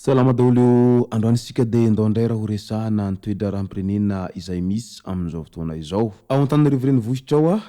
Salama daholo androany isika dia ndao raha ho resahana ny toetra aram-pirenena izay misy amin'izao fotoana izao. Ao Antananarivo renivohitra ao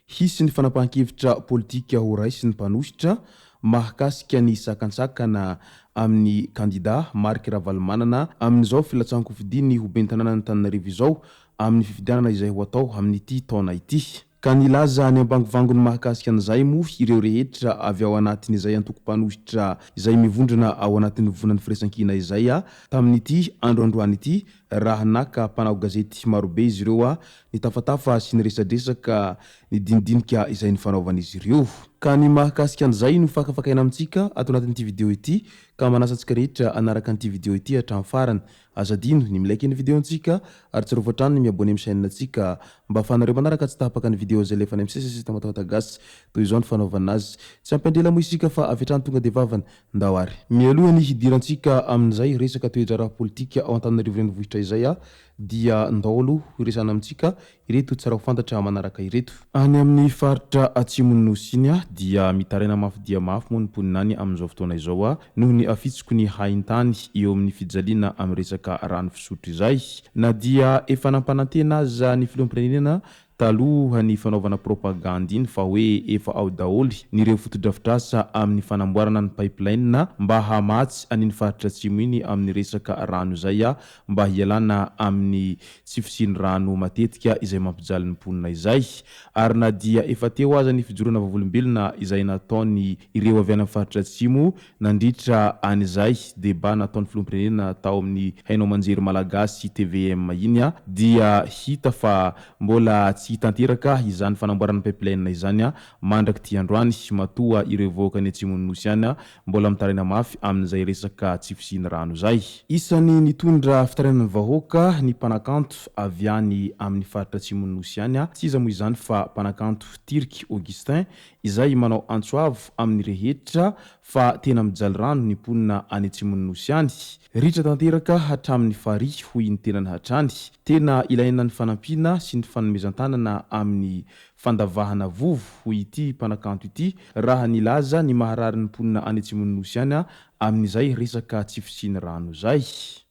hisy ny fanapahan-kevitra politika ho raisy ny mpanositra mahakasika ny sakantsakana amin'ny kandida Marc Ravalomanana amin'izao filatsahan-kofidiany ho ben'ny tanàna Antananarivo izao amin'ny fifidianana izay ho atao amin'ity taona ity. Ka nilaza ny ambangivangony mahakasika an'izay moa ireo rehetra avy ao anatin'izay antoko-mpanositra izay mivondrona ao anatin'ny vonan'ny firaisan-kina izay tamin'ity androandroany ity raha naka mpanao gazety marobe izy ireo nitafatafa sy niresadresaka ny dinidinika izay ny fanaovan'izy ireo. Ka ny mahakasika an'izay no fakafakaina amintsika ato anatin'ity video ity ka manasantsika rehetra anaraka an'ity video ity hatramin'ny farany. Azadino ny milaiky ny video antsika ary tsy rovatrano ny miabone amin'ny chaîne antsika mba ahafahanareo manaraka tsy tapaka ny video izay lefa any amin'ny sesaseta matahotagazy toy izao ny fanaovana azy. Tsy ampendrela moa isika fa avy hatrany tonga dia vavany ndao ary. Mialohany hidirantsika amin'izay resaka toetra ara-politika ao Antananarivo renivohitra izay dia ndao aloha hiresana amintsika ireto tsara ho fantatra manaraka ireto. Any amin'ny faritra atsimon'ny nosy iny dia mitaraina mafy dia mafy moa ny mponinany amin'izao fotoana izao noho ny afitsoko ny haintany eo amin'ny fijaliana amin'ny resaka rano fisotro izay. Na dia efa nampanantena aza ny filoham-pirenena taloha ny fanaovana propaganda iny fa hoe efa ao daholy nireo fotodrafitrasa amin'ny fanamboarana ny pipeline mba hamatsy an'ny faritra atsimo iny amin'ny resaka rano izay mba hialana amin'ny tsy fisiany rano matetika izay mampijaly ny mponina izay. Ary na dia efa teo aza ny fijorona vavolombelona izay nataony ireo avy any amin'ny faritra atsimo nandritra an'izay deba nataon'ny filoham-pirenena tao amin'ny hainao manjery malagasy TVM iny dia hita fa mbola tsy tanteraka izany fanamboarana pipeline izany mandraka ty androany matoa ireo voakany atsimon'ny nosy any mbola mitaraina mafy amin'izay resaka tsy fisiany rano zay. Isany nitondra fitarainan'ny vahoaka ny mpanakanto avy any amin'ny faritra atsimon'ny nosy any tsy iza moa izany fa mpanakanto Tirky Augustin izay manao antsoavo amin'ny rehetra fa tena mijaly rano ny mponina any atsimon'ny nosy any. Ritra tanteraka hatramin'ny fary hoy ny tenany hatrany. Tena ilaina ny fanampiana sy ny fanomezan-tanana amin'ny fandavahana vovo hoy ity mpanakanto ity raha nilaza ny maharary ny mponina any atsimon'ny nosy any amin'izay resaka tsy fisiany rano zay.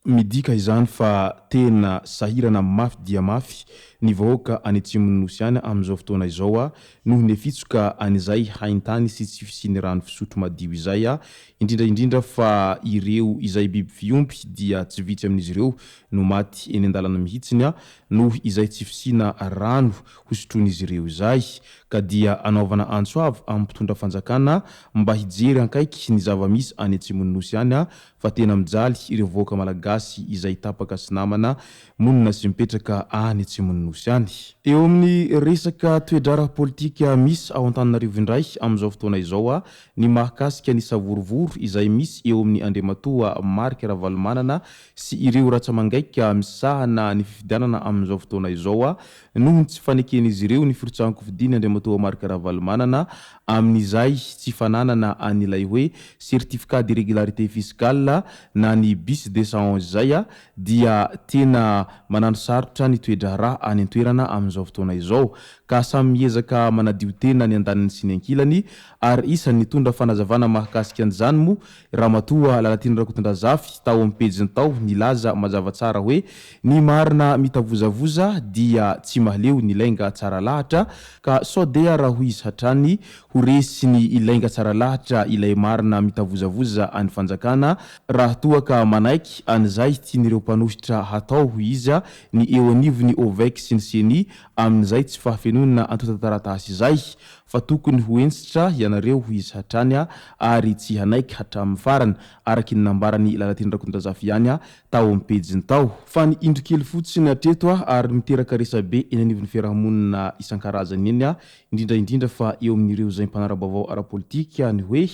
Midika izany fa tena sahirana mafy dia mafy ny vahoaka any atsimon'ny nosy any amin'izao fotoana izao noho ny fitsoka an'izay haintany sy tsy fisiany rano fisotro madio izay indrindra fa ireo izay biby fiompy dia tsy vitsy amin'izy ireo no maty eny an-dalana mihitsiny noho izay tsy fisiana rano hosotroan'izy ireo izay. Ka dia anaovana antsoavo amin'ny mpitondra fanjakana mba hijery ankaiky ny zava-misy any atsimon'ny nosy any fa tena mijaly ireo vahoaka malagasy izay tapaka sy namana monina sy mipetraka any atsimon'ny nosy any. Eo amin'ny resaka toe-draharaha politika misy ao Antananarivo indray amin'izao fotoana izao ny mahakasika ny savorovoro izay misy eo amin'ny andriamatoa Marc Ravalomanana sy ireo ratsamangaika misahana ny fifidianana amin'izao fotoana izao noho tsy faneken'izy ireo ny firotsahan-kofidiany andriamatoa Marc Ravalomanana amin'izay tsy fananana an'ilay hoe certificat de régularité fiscale na ny bis 211 zay dia tena manano sarotra ny toe-draharaha any an-toerana amin'izao fotoana izao. Ka samy miezaka manadio tena ny andaniny sy ny ankilany ary isan'ny nitondra fanazavana mahakasika an'izany moa ramatoa Lalatiana Rakotondrazafy tao amin'ny pejiny tao nilaza mazava tsara hoe ny marina mitavozavoza dia tsy mahaleo ny ilainga tsara lahatra ka sodea raha hoy izy hatrany ho resy ny ilainga tsara lahatra ilay marina mitavozavoza any fanjakana raha toa ka manaiky an'izay tian'ireo mpanositra hatao hoy izy ny eo anivony OVEC sy ny CENI amin'izay tsy fahafenonana antota taratasy izay fa tokony ho entsitra ianareo ho izy hatrany ary tsy hanaiky hatramin'ny farany araky ny nambarany Lalatendrakondrazafy ihany tao amin'ny pejiny tao. Fa ny indro kely fotsiny hatreto ary miteraka resabe eny anivon'ny fiarahamonina isan-karazany eny indrindra fa eo amin'ireo zay mpanara-baovao ara-politika ny hoe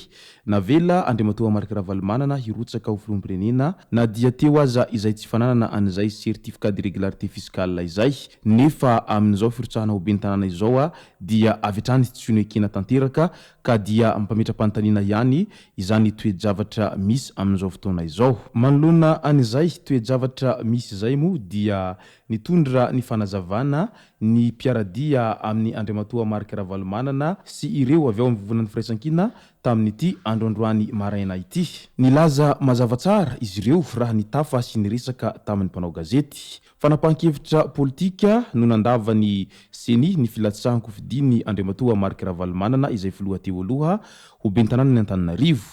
navela Andriamatoa Marc Ravalomanana hirotsaka ho filoham-pirenena na dia teo aza izay tsy fananana an'izay certificat de régularité fiscale izay, nefa amin'izao firotsahana ho ben'ny tanàna izao dia avy hatrany tsy noekena tanteraka ka dia mipametra-panontaniana ihany izany toe-javatra misy amin'izao fotoana izao. Manoloana an'izay toe-javatra misy izay moa dia nitondra ny fanazavana ny mpiaradia amin'ny Andriamatoa Marc Ravalomanana sy ireo avy ao amin'ny vovonan'ny firaisan-kina tamin'ity androandroany maraina ity. Nilaza mazava tsara izy ireo raha nitafa sy niresaka tamin'ny mpanao gazety. Fanapahan-kevitra politika no nandava ny seni ny filatsahan-kofidiny Andriamatoa Marc Ravalomanana izay filoha teo aloha ho ben'ny tanàna ny Antananarivo.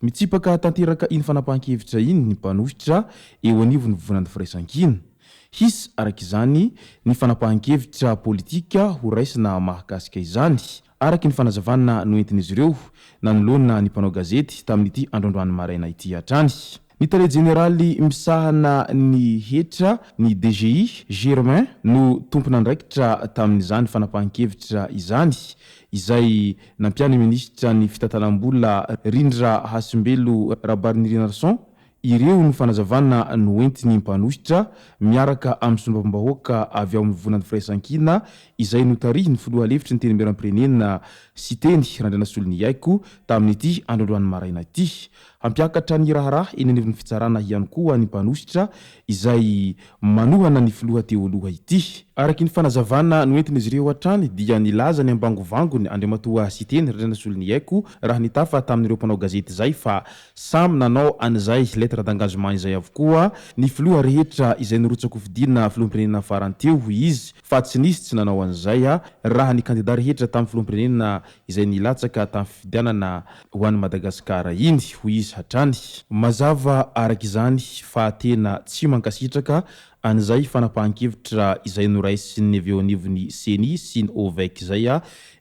Mitsipaka tanteraka iny fanapahan-kevitra iny ny mpanositra eo anivon'ny vovonan'ny firaisan-kina. Hisy arak'izany ny fanapahan-kevitra politika ho raisina mahakasika izany araky ny fanazavana noentin'izy ireo nanoloana ny mpanao gazety tamin'ity androandroany maraina ity hatrany. Ny tare jeneraly misahana ny hetra ny DGI Germain no tompona andraikitra tamin'izany fanapahan-kevitra izany izay nampiany ministra ny fitantanam-bola Rindra Hasimbelo Rabarnirinarson. Ireo no fanazavana noentiny mpanositra miaraka amin'ny sombam-bahoaka avy ao amin'ny vovonan'ny firaisan-kina izay notarihy ny filoha lefitry ny teny miaram-pirenena sy teny Randrianasolony Yaiko tamin'ity androandroany maraina ity. Hampiakatra ny raharaha eny anivon'ny fitsarana ihany koa ny mpanositra izay manohana ny filoha teo aloha ity. Araky ny fanazavana noentin'izy ireo hatrany dia nilaza ny ambangovangony Andriamatoa sy teny Randrianasolony Yaiko raha nitafa tamin'ireo mpanao gazety izay fa samy nanao an'izay lettre d'engagement izay avokoa ny filoha rehetra izay nirotsaka ho fidina filoham-pirenena farany teo izy fa tsy nisy tsy nanao an'izay raha ny kandida rehetra tamin'ny filoham-pirenena izay nilatsaka tamin'ny fifidianana ho an'i Madagasikara iny ho izy hatrany. Mazava arak'izany fa tena tsy mankasitraka an'izay fanapahan-kevitra izay noraisiny avy eo anivon'ny seni sy ny OVEC izay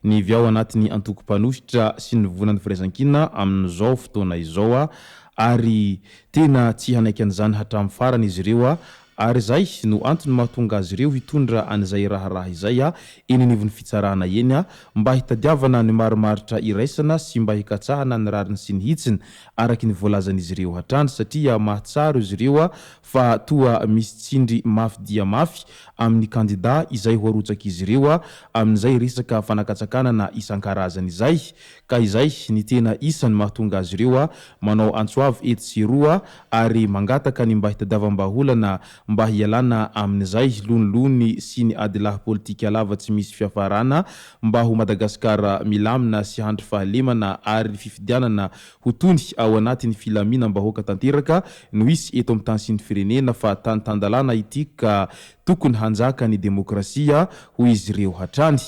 ny avy ao anatin'ny antoko-mpanositra sy ny vovonan'ny firaisan-kina amin'izao fotoana izao ary tena tsy hanaiky an'izany hatramin'ny farany izy ireo ary zay no antony mahatonga azy ireo hitondra an'izay raharaha izay eny anivon'ny fitsarana eny mba hitadiavana ny marimaritra iraisana sy mba hikatsahana ny rariny sy ny hitsiny araky ny voalazan'izy ireo hatrany satria mahatsaro izy ireo fa toa misy tsindry mafy dia mafy amin'ny kandida izay ho arotsaka izy ireo amin'izay resaka fanakatsakanana isan-karazany izay ka izay ny tena isany mahatonga azy ireo manao antsoavy eto sy roa ary mangataka ny mba hitadiavam-baholana mba hialana amin'izay lonolony sy ny adilahy politika lava tsy misy fiafarana mba ho Madagasikara milamina sy handry fahalemana ary fifidianana ho tony ao anatin'ny filamina mbahoaka tanteraka no isy eto amin'ny tany sy ny firenena fa tany-tandalana ity ka tokony hanjaka ny demokrasia ho izy ireo hatrany.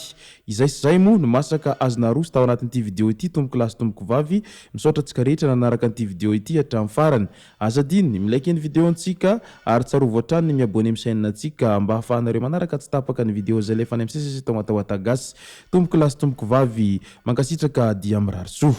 Izay sy zay moa no masaka azona roso tao anatin'ity video ity tomboko lasy tomboko vavy misaotra antsika rehetra nanaraka an'ity video ity hatramin'ny farany. Azadiny milaiky ny video antsika ary tsarovo hatrany ny miabone amin'ny chaîne antsika mba hahafahanareo manaraka tsy tapaka ny video zay lefa any amin'ny sesy tao atagagasy. Tomboko lasy tomboko vavy mankasitraka dia mirary soa.